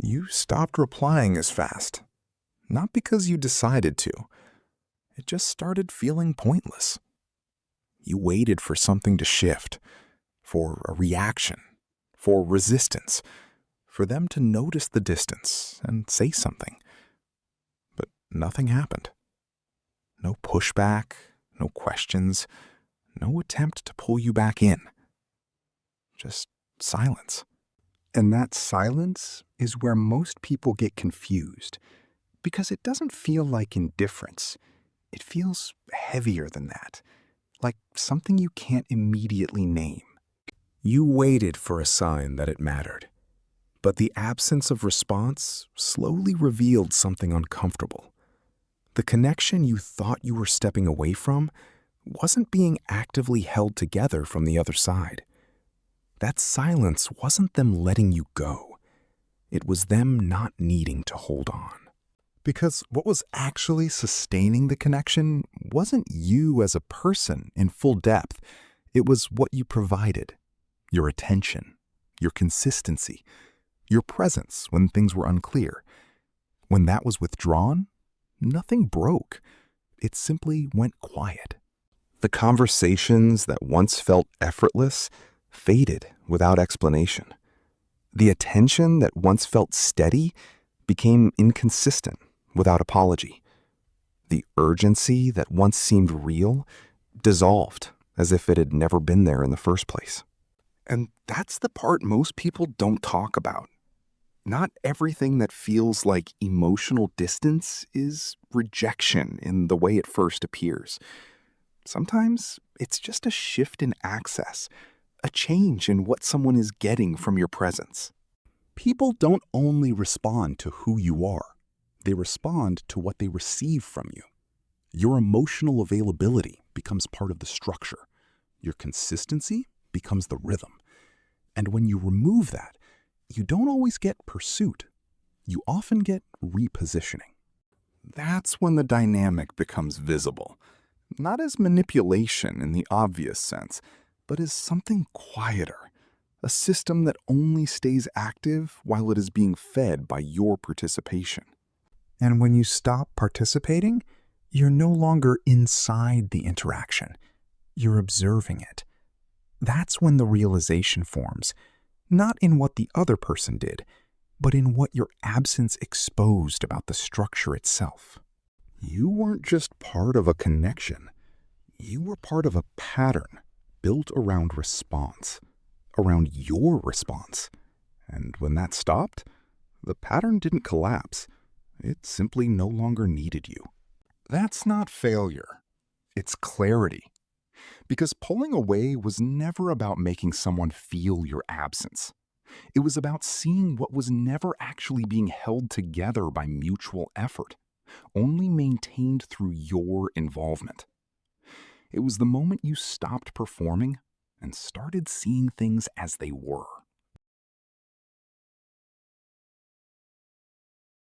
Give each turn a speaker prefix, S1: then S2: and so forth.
S1: You stopped replying as fast. Not because you decided to. It just started feeling pointless. You waited for something to shift, for a reaction, for resistance, for them to notice the distance and say something. But nothing happened. No pushback, no questions, no attempt to pull you back in. Just silence.
S2: And that silence is where most people get confused, because it doesn't feel like indifference. It feels heavier than that, like something you can't immediately name.
S1: You waited for a sign that it mattered, but the absence of response slowly revealed something uncomfortable. The connection you thought you were stepping away from wasn't being actively held together from the other side. That silence wasn't them letting you go. It was them not needing to hold on.
S2: Because what was actually sustaining the connection wasn't you as a person in full depth. It was what you provided. Your attention, your consistency, your presence when things were unclear. When that was withdrawn, nothing broke. It simply went quiet.
S1: The conversations that once felt effortless faded without explanation. The attention that once felt steady became inconsistent without apology. The urgency that once seemed real dissolved as if it had never been there in the first place.
S2: And that's the part most people don't talk about. Not everything that feels like emotional distance is rejection in the way it first appears. Sometimes it's just a shift in access, a change in what someone is getting from your presence. People don't only respond to who you are, they respond to what they receive from you. Your emotional availability becomes part of the structure. Your consistency becomes the rhythm. And when you remove that, you don't always get pursuit. You often get repositioning. That's when the dynamic becomes visible. Not as manipulation in the obvious sense, but as something quieter. A system that only stays active while it is being fed by your participation. And when you stop participating, you're no longer inside the interaction. You're observing it. That's when the realization forms, not in what the other person did, but in what your absence exposed about the structure itself. You weren't just part of a connection. You were part of a pattern built around response, around your response. And when that stopped, the pattern didn't collapse. It simply no longer needed you. That's not failure. It's clarity. Because pulling away was never about making someone feel your absence. It was about seeing what was never actually being held together by mutual effort, only maintained through your involvement. It was the moment you stopped performing and started seeing things as they were.